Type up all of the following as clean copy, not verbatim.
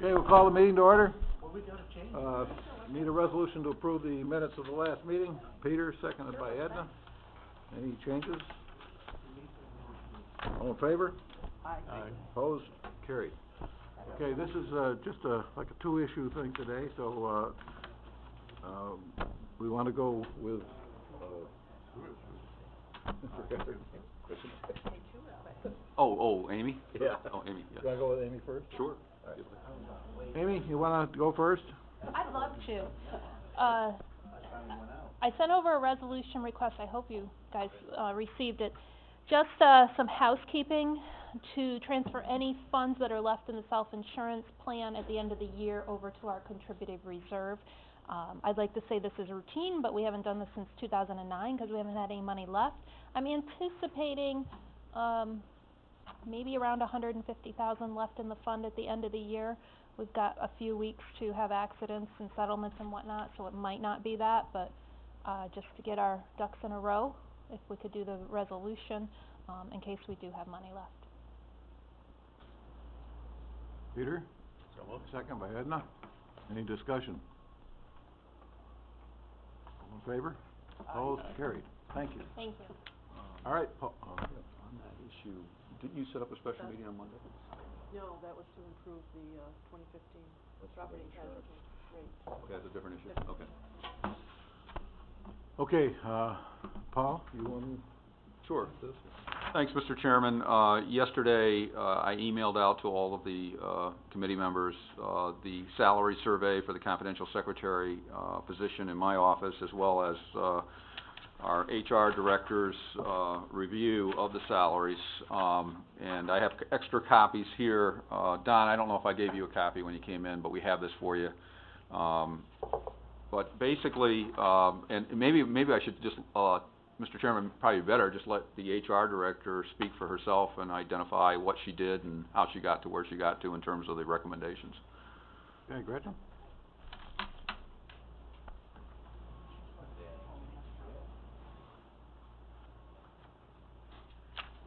Okay, we'll call the meeting to order. Need a resolution to approve the minutes of the last meeting. Peter, seconded by Edna. Any changes? All in favor? Aye. Opposed? Carried. Okay, this is just like a two-issue thing today, so we want to go with Amy? Yeah. Oh, Amy, yeah. You want to go with Amy first? Sure. All right. Amy, you want to go first? I'd love to. I sent over a resolution request. I hope you guys received it. Just some housekeeping to transfer any funds that are left in the self-insurance plan at the end of the year over to our contributive reserve. I'd like to say this is routine, but we haven't done this since 2009 because we haven't had any money left. I'm anticipating maybe around $150,000 left in the fund at the end of the year. We've got a few weeks to have accidents and settlements and whatnot, so it might not be that, but just to get our ducks in a row, if we could do the resolution, in case we do have money left. Peter? So moved. Second by Edna. Any discussion? All in favor? Opposed? Carried. Thank you. Thank you. All right, On that issue, didn't you set up a special meeting on Monday? No, that was to improve the 2015 property casualty rate. Okay, that's a different issue, okay. Okay, Paul, you want to? Sure. Thanks, Mr. Chairman. Yesterday, I emailed out to all of the committee members the salary survey for the confidential secretary position in my office, as well as our HR director's review of the salaries. And I have extra copies here. Don, I don't know if I gave you a copy when you came in, but we have this for you. But basically, and maybe I should just, Mr. Chairman, probably better just let the HR director speak for herself and identify what she did and how she got to where she got to in terms of the recommendations. Okay, Gretchen?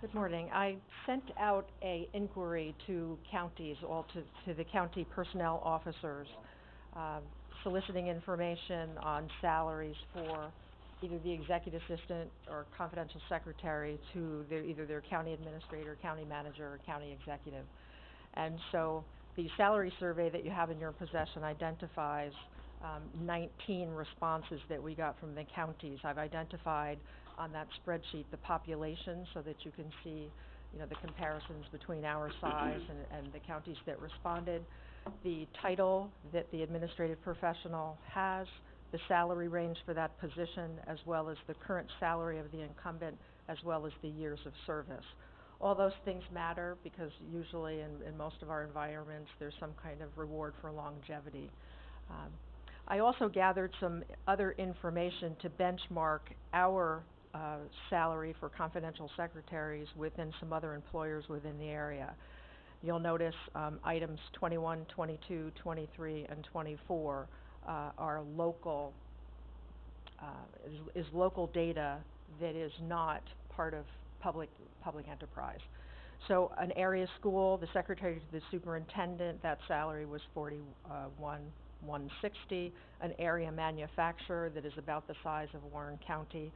Good morning. I sent out a inquiry to counties, to the county personnel officers, soliciting information on salaries for either the executive assistant or confidential secretary to either their county administrator, county manager, or county executive. And so the salary survey that you have in your possession identifies 19 responses that we got from the counties. I've identified on that spreadsheet the population so that you can see, the comparisons between our size and the counties that responded, the title that the administrative professional has, the salary range for that position, as well as the current salary of the incumbent, as well as the years of service. All those things matter because usually in most of our environments there's some kind of reward for longevity. I also gathered some other information to benchmark our salary for confidential secretaries within some other employers within the area. You'll notice items 21, 22, 23, and 24 are local, is local data that is not part of public enterprise. So an area school, the secretary to the superintendent, that salary was $41,160. An area manufacturer that is about the size of Warren County,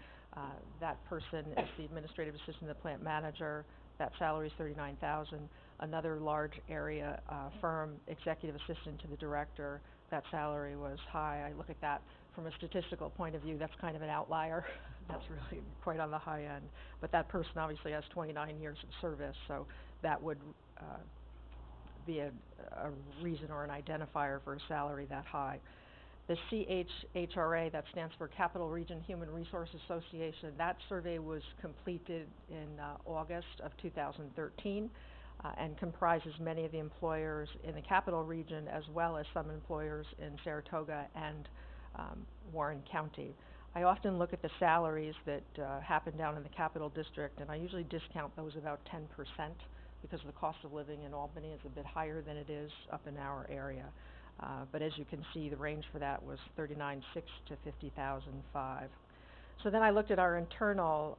that person is the administrative assistant to the plant manager. That salary is $39,000. Another large area firm, executive assistant to the director, that salary was high. I look at that from a statistical point of view. That's kind of an outlier. That's really quite on the high end. But that person obviously has 29 years of service, so that would be a reason or an identifier for a salary that high. The CHRA, that stands for Capital Region Human Resource Association, that survey was completed in August of 2013 and comprises many of the employers in the Capital Region as well as some employers in Saratoga and Warren County. I often look at the salaries that happen down in the Capital District, and I usually discount those about 10% because the cost of living in Albany is a bit higher than it is up in our area. But as you can see, the range for that was $39,600 to $50,500. So then I looked at our internal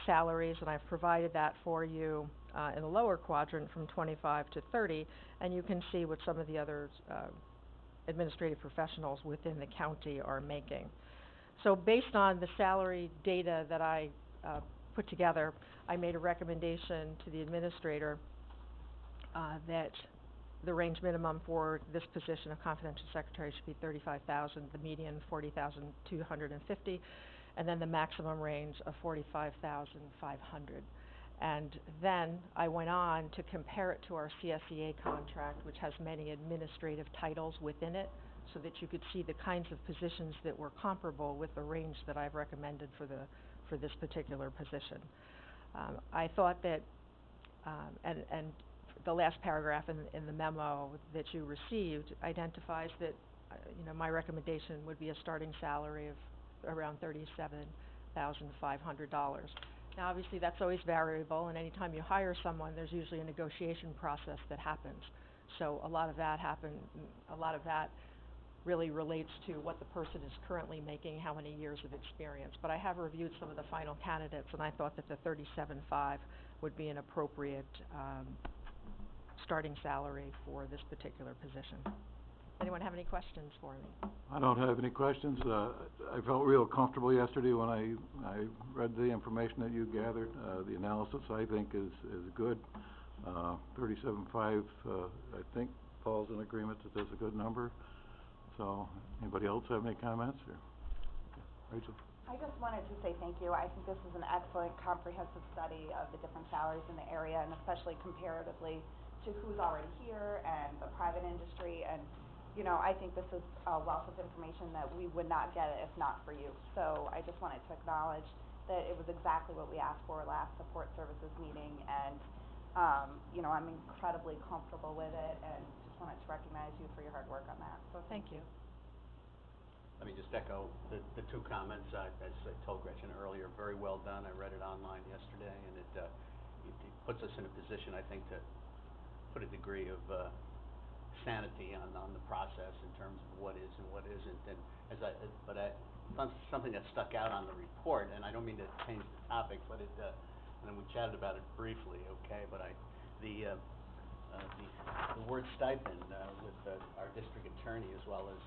salaries, and I've provided that for you in the lower quadrant from 25 to 30, and you can see what some of the other administrative professionals within the county are making. So based on the salary data that I put together, I made a recommendation to the administrator that the range minimum for this position of confidential secretary should be $35,000, the median $40,250, and then the maximum range of $45,500. And then I went on to compare it to our CSEA contract, which has many administrative titles within it, so that you could see the kinds of positions that were comparable with the range that I've recommended for this particular position. I thought that, and the last paragraph in the memo that you received identifies that, my recommendation would be a starting salary of around $37,500. Now, obviously, that's always variable, and anytime you hire someone, there's usually a negotiation process that happens. So a lot of that really relates to what the person is currently making, how many years of experience. But I have reviewed some of the final candidates, and I thought that the $37,500 would be an appropriate starting salary for this particular position. Anyone have any questions for me? I don't have any questions. I felt real comfortable yesterday when I read the information that you gathered. The analysis, I think, is good. 37.5, I think, Paul's in agreement that that's a good number. So, anybody else have any comments? Or? Rachel? I just wanted to say thank you. I think this is an excellent comprehensive study of the different salaries in the area, and especially comparatively to who's already here and the private industry. And I think this is a wealth of information that we would not get if not for you. So I just wanted to acknowledge that it was exactly what we asked for last support services meeting, and I'm incredibly comfortable with it, and just wanted to recognize you for your hard work on that. So Thank you. Let me just echo the two comments. As I told Gretchen earlier, very well done. I read it online yesterday, and it puts us in a position, I think, to put a degree of sanity on the process in terms of what is and what isn't. And something that stuck out on the report, and I don't mean to change the topic, but and we chatted about it briefly, okay? But the word stipend with our district attorney, as well as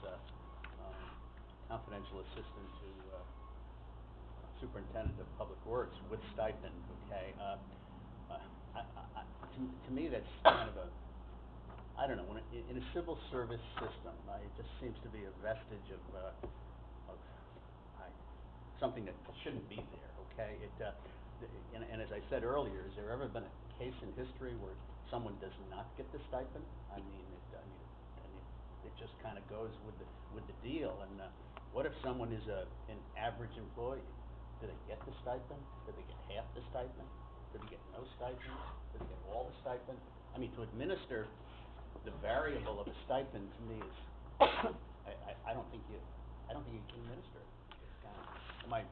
confidential assistant to superintendent of public works with stipend, okay? To me, that's kind of I don't know, in a civil service system, it just seems to be a vestige of something that shouldn't be there, okay? And as I said earlier, has there ever been a case in history where someone does not get the stipend? I mean, it just kind of goes with the deal. And what if someone is an average employee? Do they get the stipend? Do they get half the stipend? Do they get no stipend? Do they get all the stipend? I mean, to administer the variable of a stipend, to me, is I don't think you can administer it. It's kind of, am I?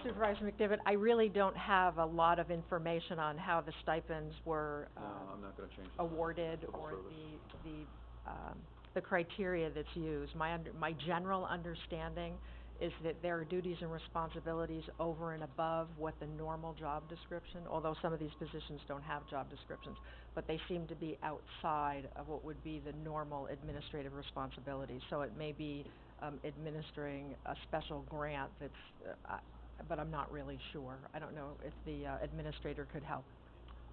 Supervisor McDevitt, I really don't have a lot of information on how the stipends were I'm not going to change awarded or the criteria that's used. My general understanding is that there are duties and responsibilities over and above what the normal job description, although some of these positions don't have job descriptions, but they seem to be outside of what would be the normal administrative responsibilities. So it may be administering a special grant that's, but I'm not really sure. I don't know if the administrator could help.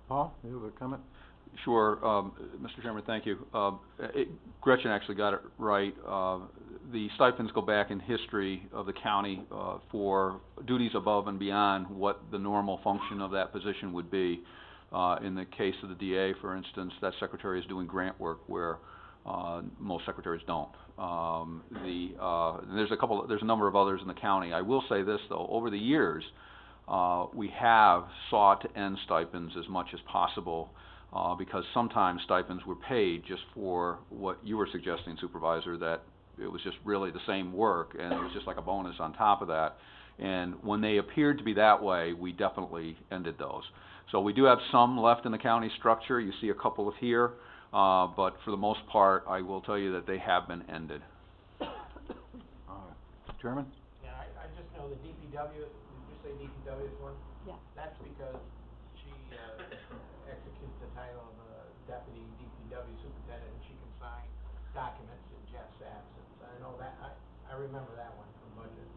Paul, you have a comment? Sure, Mr. Chairman, thank you. Gretchen actually got it right. The stipends go back in history of the county for duties above and beyond what the normal function of that position would be. In the case of the DA, for instance, that secretary is doing grant work where most secretaries don't. There's a number of others in the county. I will say this, though, over the years, we have sought to end stipends as much as possible. Because sometimes stipends were paid just for what you were suggesting, Supervisor, that it was just really the same work, and it was just like a bonus on top of that. And when they appeared to be that way, we definitely ended those. So we do have some left in the county structure. You see a couple of here, but for the most part, I will tell you that they have been ended. Chairman? Yeah, I just know the DPW, did you say DPW is one? Yeah. That's because she documents in Jeff's absence. I know that, I remember that one from budget.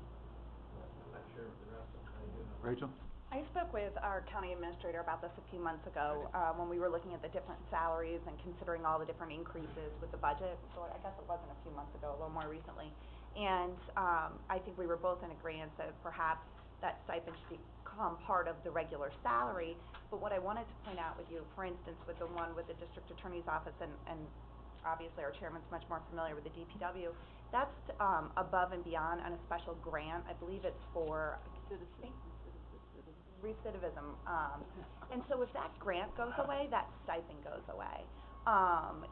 I'm not sure if the rest of them, I do know. Rachel? I spoke with our county administrator about this a few months ago, when we were looking at the different salaries and considering all the different increases with the budget. So I guess it wasn't a few months ago, a little more recently. And, I think we were both in agreement that perhaps that stipend should become part of the regular salary. But what I wanted to point out with you, for instance, with the one with the district attorney's office, and obviously our chairman's much more familiar with the DPW, that's, above and beyond on a special grant. I believe it's for recidivism, and so if that grant goes away, that stipend goes away.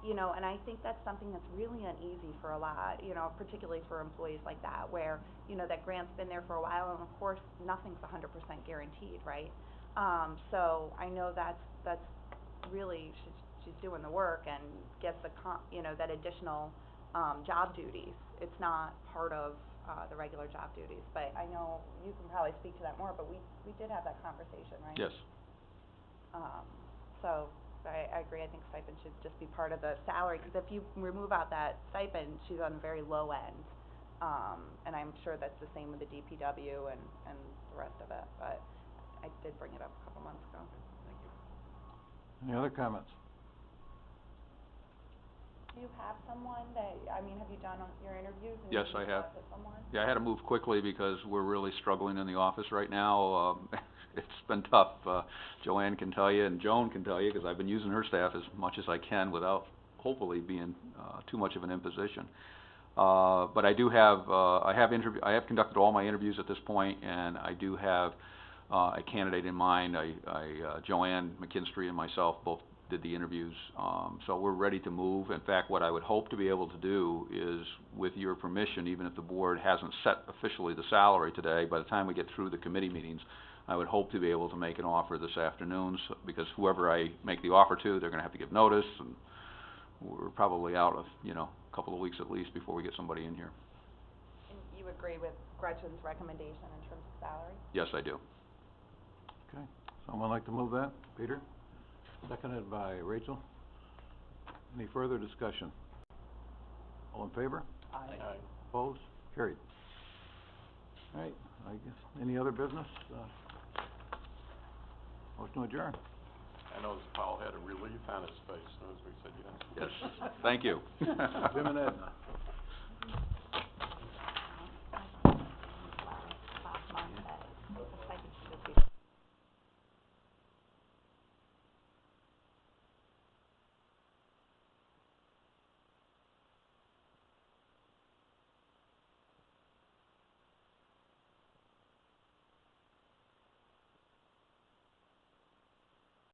You know, and I think that's something that's really uneasy for a lot, you know, particularly for employees like that, where, you know, that grant's been there for a while, and of course, nothing's 100% guaranteed, right? So I know that's really, she's doing the work and gets the you know, that additional, job duties. It's not part of the regular job duties, but I know you can probably speak to that more, but we did have that conversation, right? Yes. So, I agree, I think stipend should just be part of the salary, because if you remove out that stipend, she's on the very low end. And I'm sure that's the same with the DPW and the rest of it, but I did bring it up a couple months ago. Thank you. Any other comments? Do you have someone that, I mean, have you done your interviews and Yes, you I have. selected someone? Yeah, I had to move quickly because we're really struggling in the office right now. It's been tough. Joanne can tell you, and Joan can tell you, because I've been using her staff as much as I can without hopefully being too much of an imposition. But I do have, I have conducted all my interviews at this point, and I do have a candidate in mind. Joanne McKinstry and myself both did the interviews, so we're ready to move. In fact, what I would hope to be able to do is, with your permission, even if the board hasn't set officially the salary today, by the time we get through the committee meetings, I would hope to be able to make an offer this afternoon, because whoever I make the offer to, they're gonna have to give notice, and we're probably out of, you know, a couple of weeks at least before we get somebody in here. And you agree with Gretchen's recommendation in terms of salary? Yes, I do. Okay, someone like to move that? Peter? Seconded by Rachel. Any further discussion? All in favor? Aye. Opposed? Carried. All right, I guess, any other business? Motion to adjourn. I noticed Paul had a relief on his face as soon as we said yes. Yes, thank you. Jim and Edna.